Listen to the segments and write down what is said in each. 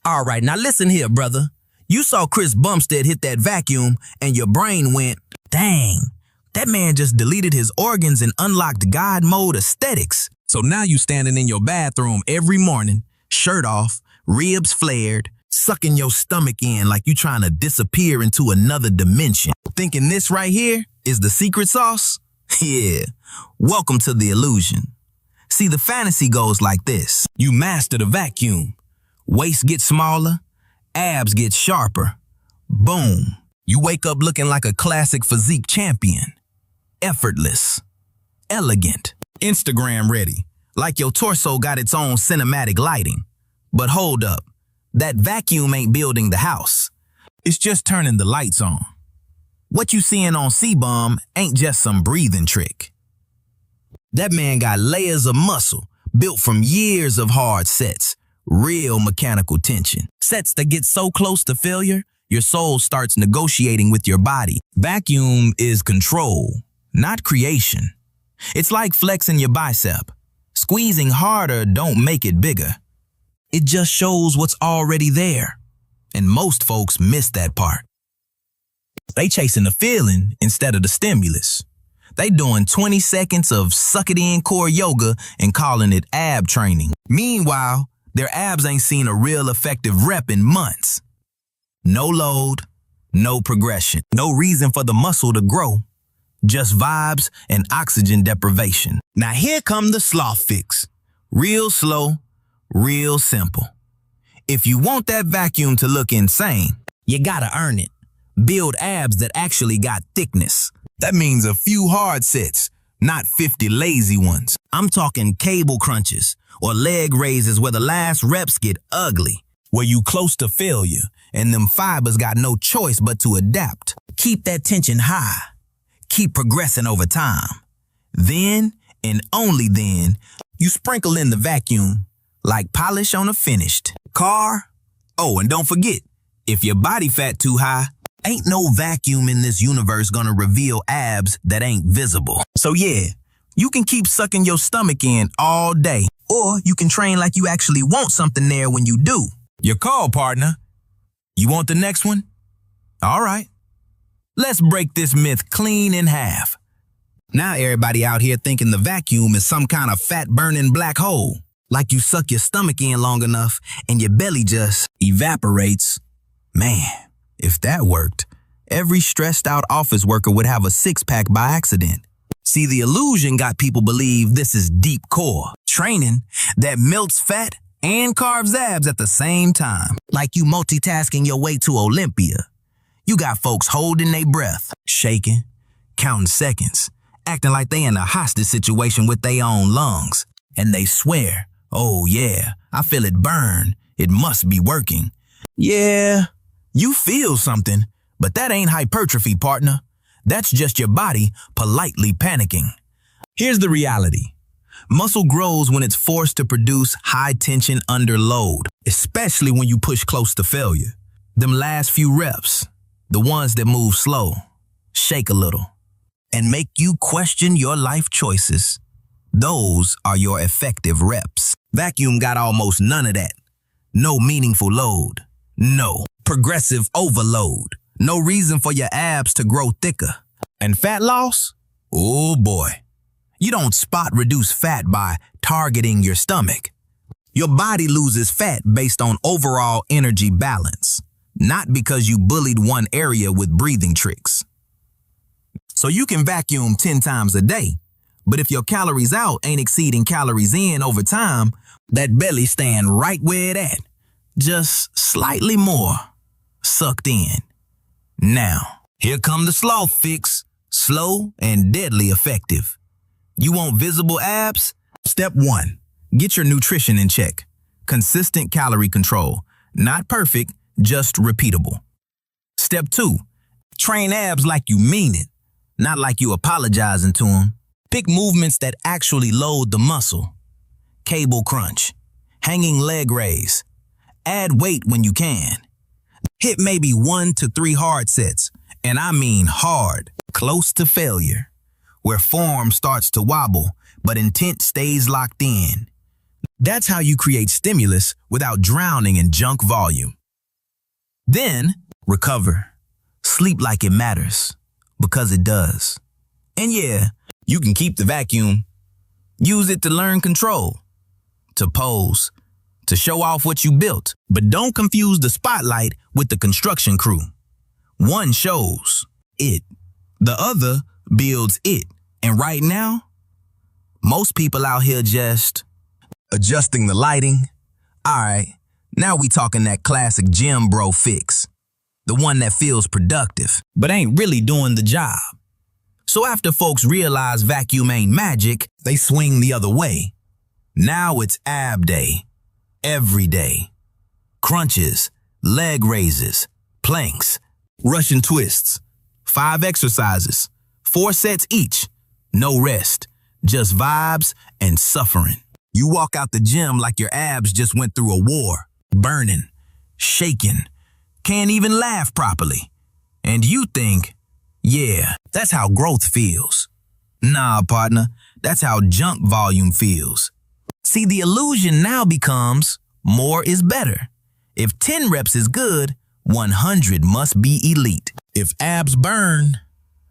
All right, now listen here, brother. You saw Chris Bumstead hit that vacuum and your brain went, dang, that man just deleted his organs and unlocked God mode aesthetics. So now you standing in your bathroom every morning, shirt off, ribs flared, sucking your stomach in like you trying to disappear into another dimension. Thinking this right here is the secret sauce? Yeah, welcome to the illusion. See, the fantasy goes like this. You master the vacuum. Waist gets smaller, abs get sharper. Boom. You wake up looking like a classic physique champion. Effortless. Elegant. Instagram ready. Like your torso got its own cinematic lighting. But hold up. That vacuum ain't building the house. It's just turning the lights on. What you seeing on C-Bomb ain't just some breathing trick. That man got layers of muscle built from years of hard sets. Real mechanical tension. Sets that get so close to failure, your soul starts negotiating with your body. Vacuum is control, not creation. It's like flexing your bicep. Squeezing harder don't make it bigger. It just shows what's already there. And most folks miss that part. They chasing the feeling instead of the stimulus. They doing 20 seconds of suck-it-in core yoga and calling it ab training. Meanwhile, their abs ain't seen a real effective rep in months. No load, no progression, no reason for the muscle to grow. Just vibes and oxygen deprivation. Now here come the sloth fix. Real slow, real simple. If you want that vacuum to look insane, you gotta earn it. Build abs that actually got thickness. That means a few hard sets, not 50 lazy ones. I'm talking cable crunches or leg raises where the last reps get ugly, where you close to failure and them fibers got no choice but to adapt. Keep that tension high. Keep progressing over time. Then, and only then, you sprinkle in the vacuum like polish on a finished car. Oh, and don't forget, if your body fat too high, ain't no vacuum in this universe gonna reveal abs that ain't visible. So yeah, you can keep sucking your stomach in all day, or you can train like you actually want something there when you do. Your call, partner. You want the next one? All right. Let's break this myth clean in half. Now everybody out here thinking the vacuum is some kind of fat-burning black hole. Like you suck your stomach in long enough and your belly just evaporates. Man, if that worked, every stressed out office worker would have a six-pack by accident. See, the illusion got people believe this is deep core training that melts fat and carves abs at the same time. Like you multitasking your way to Olympia. You got folks holding their breath, shaking, counting seconds, acting like they in a hostage situation with their own lungs. And they swear, oh yeah, I feel it burn. It must be working. Yeah, you feel something, but that ain't hypertrophy, partner. That's just your body politely panicking. Here's the reality. Muscle grows when it's forced to produce high tension under load, especially when you push close to failure. Them last few reps, the ones that move slow, shake a little, and make you question your life choices. Those are your effective reps. Vacuum got almost none of that. No meaningful load. No progressive overload. No reason for your abs to grow thicker. And fat loss? Oh boy. You don't spot reduce fat by targeting your stomach. Your body loses fat based on overall energy balance, not because you bullied one area with breathing tricks. So you can vacuum 10 times a day, but if your calories out ain't exceeding calories in over time, that belly stand right where it at, just slightly more sucked in. Now, here come the sloth fix, slow and deadly effective. You want visible abs? Step 1, get your nutrition in check. Consistent calorie control, not perfect, just repeatable. Step 2, train abs like you mean it, not like you apologizing to them. Pick movements that actually load the muscle. Cable crunch, hanging leg raise. Add weight when you can. Hit maybe 1 to 3 hard sets, and I mean hard, close to failure, where form starts to wobble, but intent stays locked in. That's how you create stimulus without drowning in junk volume. Then, recover. Sleep like it matters, because it does. And yeah, you can keep the vacuum. Use it to learn control, to pose, to show off what you built. But don't confuse the spotlight with the construction crew. One shows it, the other builds it. And right now, most people out here just adjusting the lighting. All right, now we talking that classic gym bro fix. The one that feels productive, but ain't really doing the job. So after folks realize vacuum ain't magic, they swing the other way. Now it's ab day. Every day. Crunches, leg raises, planks, Russian twists. 5 exercises, 4 sets each. No rest, just vibes and suffering. You walk out the gym like your abs just went through a war. Burning, shaking, can't even laugh properly. And you think, yeah, that's how growth feels. Nah, partner, that's how junk volume feels. See, the illusion now becomes more is better. If 10 reps is good, 100 must be elite. If abs burn,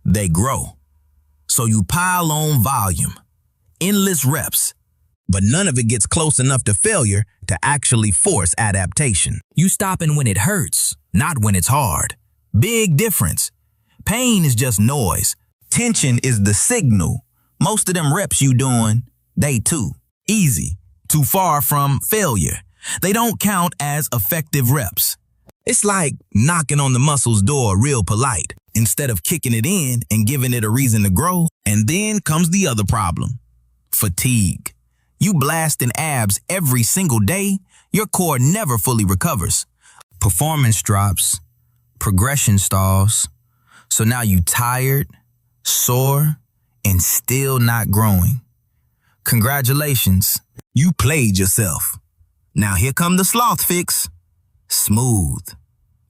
they grow. So you pile on volume, endless reps, but none of it gets close enough to failure to actually force adaptation. You stopping when it hurts, not when it's hard. Big difference. Pain is just noise. Tension is the signal. Most of them reps you doing, they too easy, too far from failure. They don't count as effective reps. It's like knocking on the muscle's door real polite, instead of kicking it in and giving it a reason to grow. And then comes the other problem, fatigue. You blasting abs every single day, your core never fully recovers. Performance drops, progression stalls. So now you tired, sore, and still not growing. Congratulations, you played yourself. Now here come the sloth fix. Smooth,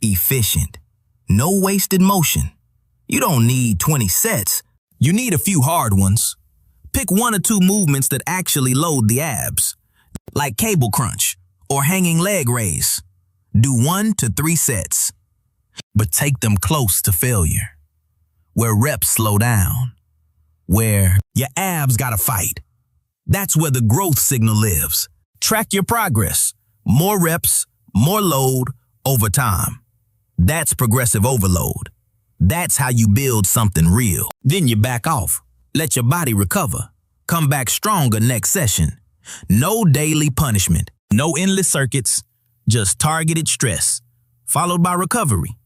efficient, no wasted motion. You don't need 20 sets. You need a few hard ones. Pick 1 or 2 movements that actually load the abs, like cable crunch or hanging leg raise. Do 1 to 3 sets, but take them close to failure, where reps slow down, where your abs gotta fight. That's where the growth signal lives. Track your progress. More reps, more load over time. That's progressive overload. That's how you build something real. Then you back off. Let your body recover. Come back stronger next session. No daily punishment. No endless circuits. Just targeted stress, followed by recovery.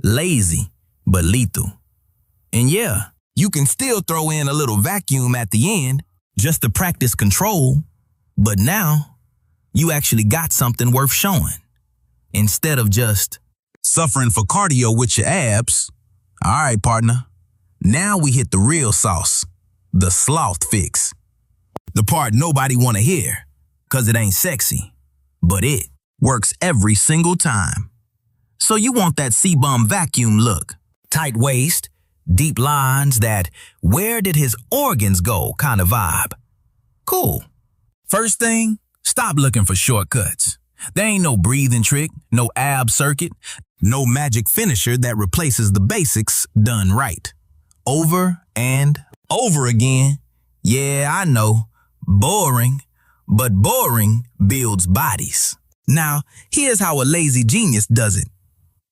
Lazy, but lethal. And yeah, you can still throw in a little vacuum at the end just to practice control. But now, you actually got something worth showing. Instead of just suffering for cardio with your abs. All right, partner. Now we hit the real sauce, the sloth fix. The part nobody wanna hear, cause it ain't sexy, but it works every single time. So you want that C-bum vacuum look. Tight waist, deep lines, that where did his organs go kind of vibe. Cool. First thing, stop looking for shortcuts. There ain't no breathing trick, no ab circuit, no magic finisher that replaces the basics done right. Over and over again. Yeah, I know, boring, but boring builds bodies. Now, here's how a lazy genius does it.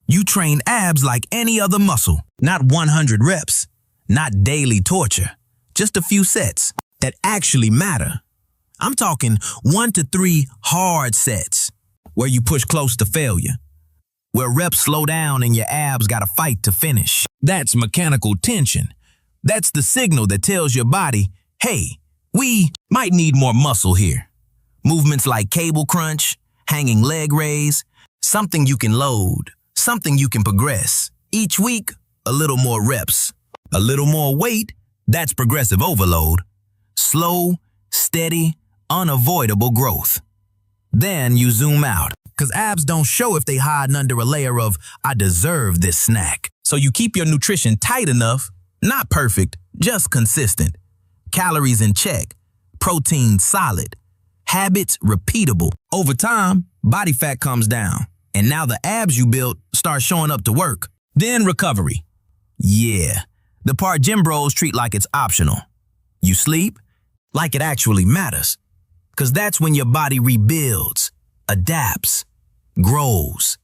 You train abs like any other muscle, not 100 reps, not daily torture, just a few sets that actually matter. I'm talking 1 to 3 hard sets where you push close to failure, where reps slow down and your abs gotta fight to finish. That's mechanical tension. That's the signal that tells your body, hey, we might need more muscle here. Movements like cable crunch, hanging leg raise, something you can load, something you can progress. Each week, a little more reps, a little more weight, that's progressive overload. Slow, steady, unavoidable growth. Then you zoom out, because abs don't show if they hiding under a layer of, I deserve this snack. So you keep your nutrition tight enough, not perfect, just consistent. Calories in check, protein solid, Habits repeatable. Over time, body fat comes down, and now the abs you built start showing up to work. Then recovery. Yeah, the part gym bros treat like it's optional. You sleep like it actually matters, because that's when your body rebuilds, adapts, grows.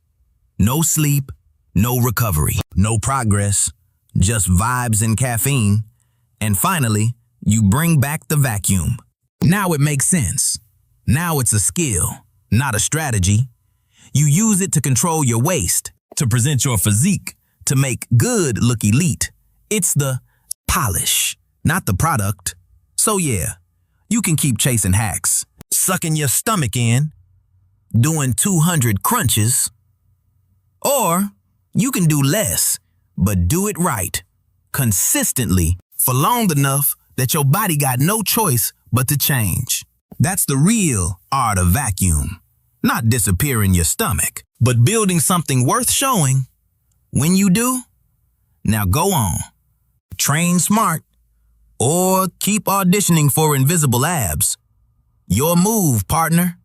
No sleep, no recovery, no progress, just vibes and caffeine. And finally, you bring back the vacuum. Now it makes sense. Now it's a skill, not a strategy. You use it to control your waist, to present your physique, to make good look elite. It's the polish, not the product. So yeah, you can keep chasing hacks, sucking your stomach in, doing 200 crunches, or you can do less, but do it right, consistently, for long enough that your body got no choice but to change. That's the real art of vacuum. Not disappearing your stomach, but building something worth showing. When you do, now go on. Train smart, or keep auditioning for invisible abs. Your move, partner.